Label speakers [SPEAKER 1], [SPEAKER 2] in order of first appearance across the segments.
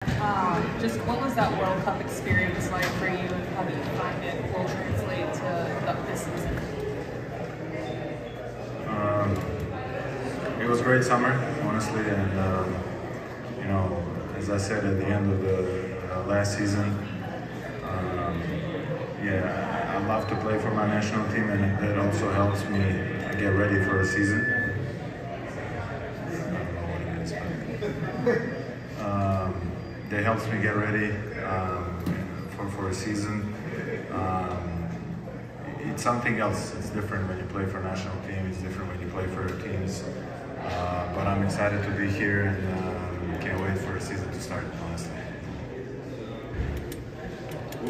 [SPEAKER 1] Just what was that World Cup experience like for you, and how do you find it will translate to this season?
[SPEAKER 2] It was a great summer, honestly, and as I said at the end of the last season, yeah, I love to play for my national team, and that also helps me get ready for a season. I don't know what it is, but that helps me get ready for a season. It's something else. It's different when you play for a national team. It's different when you play for teams. But I'm excited to be here and can't wait for the season to start, honestly.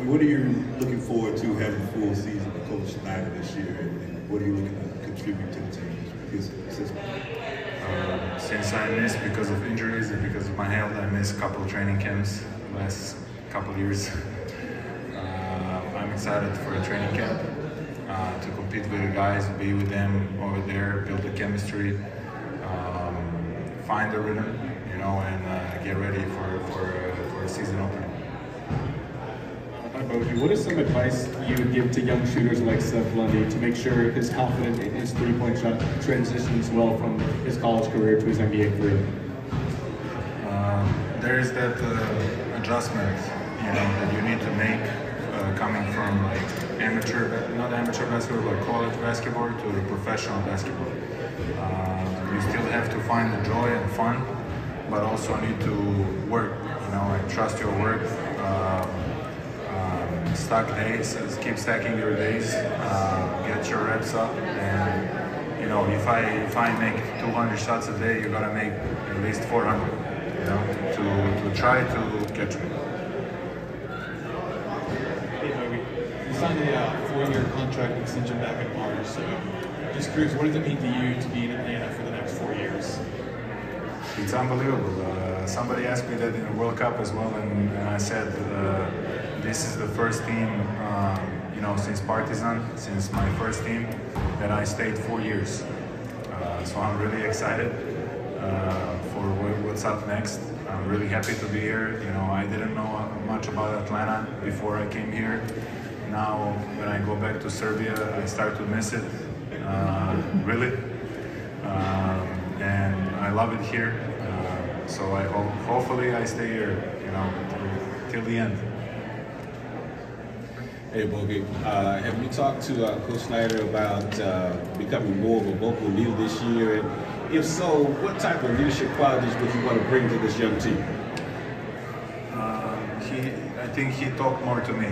[SPEAKER 3] What are you looking forward to having a full season with Coach Snyder this year, and what are you looking to contribute to the team this season?
[SPEAKER 2] Since I missed because of injuries and because of my health, I missed a couple of training camps last couple of years. I'm excited for a training camp to compete with the guys, be with them over there, build the chemistry, find the rhythm, and get ready for a season opening.
[SPEAKER 4] Hi, Bogdan. What is some advice you would give to young shooters like Seth Lundy to make sure his confidence in his three-point shot transitions well from his college career to his NBA career?
[SPEAKER 2] There is that adjustment, that you need to make coming from not amateur basketball, but college basketball to the professional basketball. You still have to find the joy and fun, but also need to work, and trust your work. Stack days, keep stacking your days, get your reps up, and if I make 200 shots a day, you gotta make at least 400, to try to catch me.
[SPEAKER 5] You signed a 4-year contract extension back in March, so just curious, what does it mean to you to be in Atlanta for the next 4 years?
[SPEAKER 2] It's unbelievable. Somebody asked me that in the World Cup as well, and I said this is the first team, since Partizan, since my first team, that I stayed 4 years. So I'm really excited for what's up next. I'm really happy to be here. I didn't know much about Atlanta before I came here. Now, when I go back to Serbia, I start to miss it, really. And I love it here. So hopefully I stay here, till the end.
[SPEAKER 3] Hey, Bogdan, have you talked to Coach Snyder about becoming more of a vocal leader this year? And if so, what type of leadership qualities would you want to bring to this young team?
[SPEAKER 2] I think he talked more to me,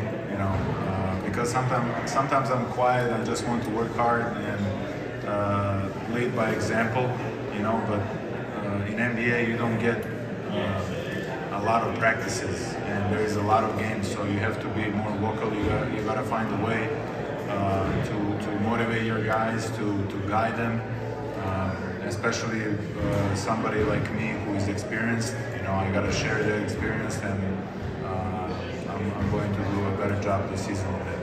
[SPEAKER 2] because sometimes I'm quiet. I just want to work hard and lead by example, But in NBA, you don't get a lot of practices, and there is a lot of games, so you have to be more vocal. You gotta find a way to motivate your guys, to guide them, especially somebody like me who is experienced. I gotta share the experience, and I'm going to do a better job this season with it.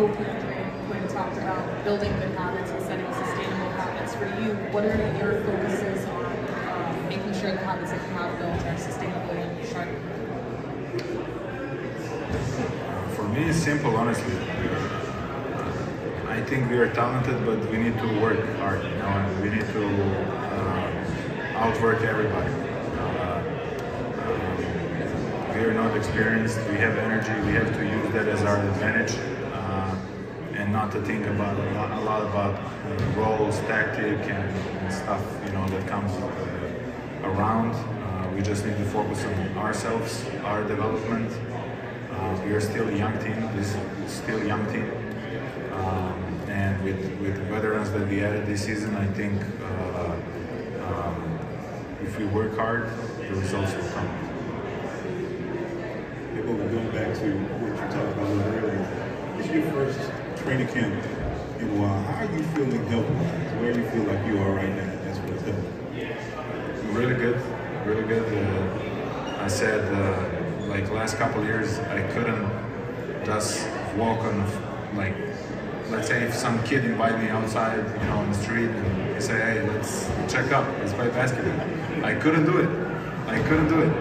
[SPEAKER 1] When you talked about building good habits and setting sustainable habits for you, what are your focuses on making sure the habits that you have built are sustainable and sharp?
[SPEAKER 2] For me, it's simple, honestly. I think we are talented, but we need to work hard, and we need to outwork everybody. We are not experienced, we have energy, we have to use that as our advantage. And not to think about a lot about roles, tactic, and stuff that comes around. We just need to focus on ourselves, our development. We are still a young team. This is still a young team, and with the veterans that we added this season, I think if we work hard, the results will come.
[SPEAKER 3] Hey, Bogdan, going back to what you talked about a little earlier, it's your first training camp in a while. How are you feeling health-wise? Where do you feel like you are right now as far as health?
[SPEAKER 2] Really good, really good. I said, like last couple of years, I couldn't just walk on let's say if some kid invite me outside, you know, on the street, and he say, hey, let's check up, let's play basketball. I couldn't do it. I couldn't do it.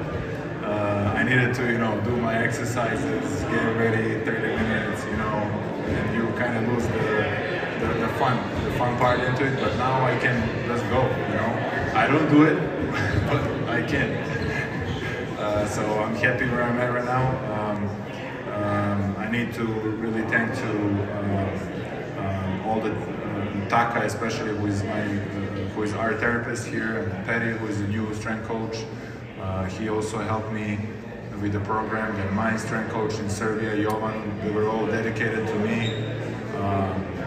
[SPEAKER 2] I needed to, you know, do my exercises, get ready, 30 minutes, you know, and you kind of lose the fun part into it. But now I can just go, you know. I don't do it, but I can. So I'm happy where I'm at right now. I need to really thank to all the Taka, especially who is our therapist here, and Petty, who is the new strength coach. He also helped me with the program, and my strength coach in Serbia, Jovan. They were all dedicated to me,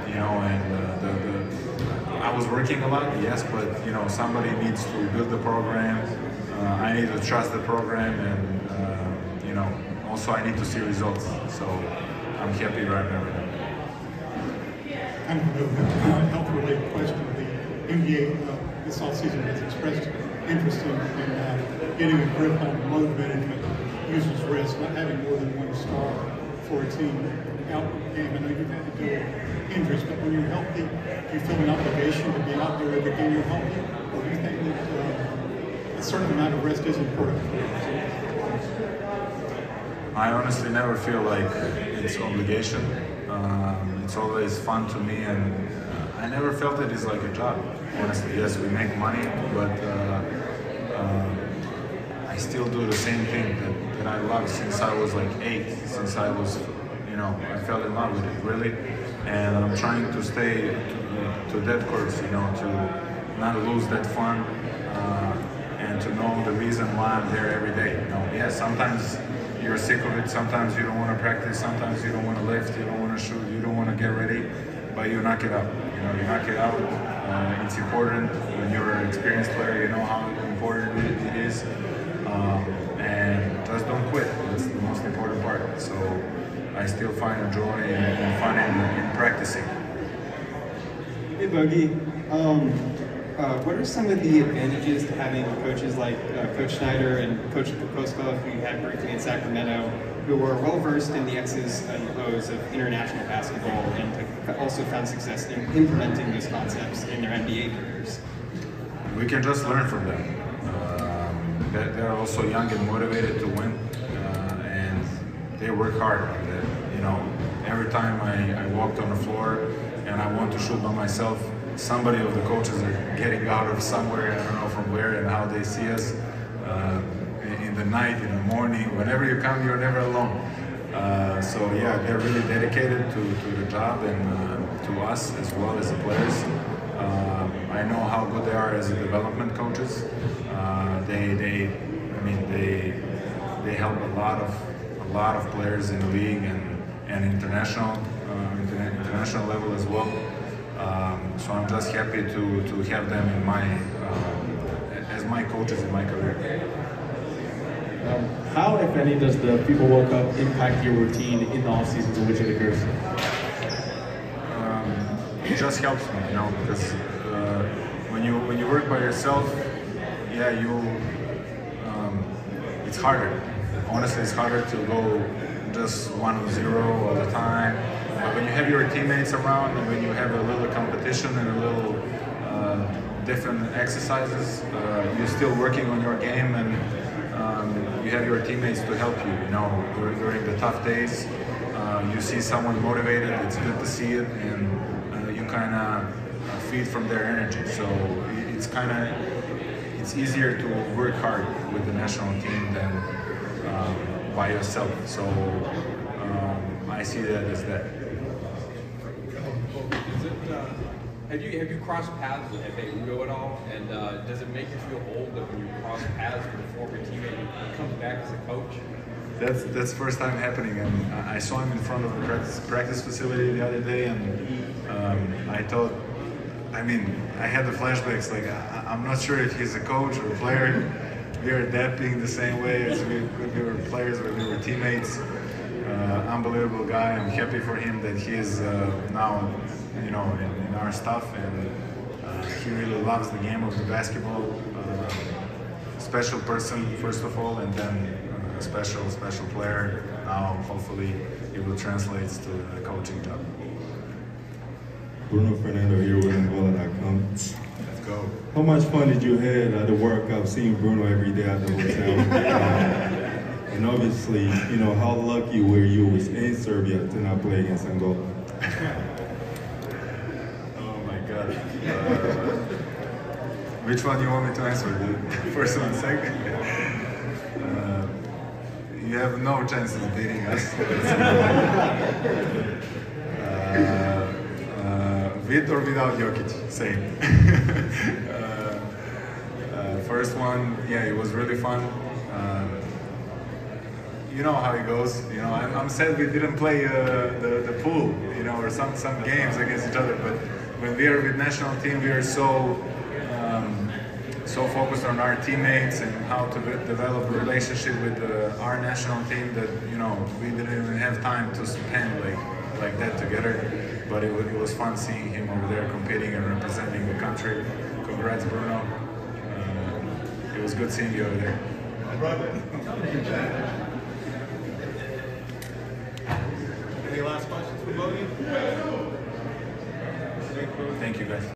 [SPEAKER 2] you know, and I was working a lot, yes, but you know, somebody needs to build the program. I need to trust the program, and you know, also I need to see results. So I'm happy right now.
[SPEAKER 6] Kind of a health-related question. The NBA this offseason has expressed interest in getting a grip on load management, users' risk, not having more than one star for a team out game. I know you've had to deal with injuries, but when you're healthy, do you feel an obligation to be out there every game you're healthy, or do you think that a certain amount of rest is important for you?
[SPEAKER 2] I honestly never feel like it's obligation. It's always fun to me, and I never felt it is like a job. Honestly, yes, we make money, but I still do the same thing that I love since I was like 8, since I was, you know, I fell in love with it, really. And I'm trying to stay to that course, you know, to not lose that fun, and to know the reason why I'm there every day. You know, yeah, sometimes you're sick of it, sometimes you don't want to practice, sometimes you don't want to lift, you don't want to shoot, you don't want to get ready, but you knock it out. You know, you knock it out. It's important. When you're an experienced player, you know how important it is. And just don't quit. That's the most important part. So I still find a joy and fun in practicing.
[SPEAKER 7] Hey, Bogey. What are some of the advantages to having coaches like Coach Schneider and Coach Kokoskov, who you had briefly in Sacramento, who are well-versed in the X's and O's of international basketball and also found success in implementing those concepts in their NBA careers?
[SPEAKER 2] We can just learn from them. They're also young and motivated to win, and they work hard. You know, every time I walked on the floor and I want to shoot by myself, somebody of the coaches are getting out of somewhere, I don't know from where and how they see us. In the night, in the morning, whenever you come, you're never alone. So yeah, they're really dedicated to the job and to us as well as the players. I know how good they are as development coaches. They help a lot of players in the league and international level as well. So I'm just happy to have them in my as my coaches in my career.
[SPEAKER 4] How, if any, does the FIBA World Cup impact your routine in the off seasons in which it occurs?
[SPEAKER 2] It just helps me, you know, because when you work by yourself, yeah, it's harder. Honestly, it's harder to go just 1-0 all the time. But when you have your teammates around, and when you have a little competition and a little different exercises, you're still working on your game, and you have your teammates to help you. You know, during the tough days, you see someone motivated. It's good to see it, and you kind of feed from their energy. So it's easier to work hard with the national team than by yourself. So I see that as that.
[SPEAKER 8] Have you crossed paths with Efe Udo at all? And does it make you feel old that when you cross paths with a former teammate, he comes back as a coach?
[SPEAKER 2] That's first time happening, and I saw him in front of the practice facility the other day, and I thought, I had the flashbacks. Like I'm not sure if he's a coach or a player. We are adapting the same way as we were players, when we were teammates. Unbelievable guy. I'm happy for him that he is now, you know, in our stuff, and he really loves the game of the basketball. Special person, first of all, and then a special player. Now, hopefully, it will translate to the coaching job.
[SPEAKER 9] Bruno Fernando here with Angola.com.
[SPEAKER 2] Let's go.
[SPEAKER 9] How much fun did you have at the World Cup seeing Bruno every day at the hotel? And obviously, you know, how lucky were you in Serbia to not play against Angola?
[SPEAKER 2] Oh my God. Which one you want me to answer? The first one, second? You have no chance of beating us. With or without Jokic, same. First one, yeah, it was really fun. You know how it goes. You know, I'm sad we didn't play the pool, you know, or some games against each other. But when we are with national team, we are so focused on our teammates and how to develop a relationship with our national team that, you know, we didn't even have time to spend like that together. But it was fun seeing him over there competing and representing the country. Congrats, Bruno. It was good seeing you over there.
[SPEAKER 5] Any last questions for Bogdan?
[SPEAKER 2] Thank you, guys.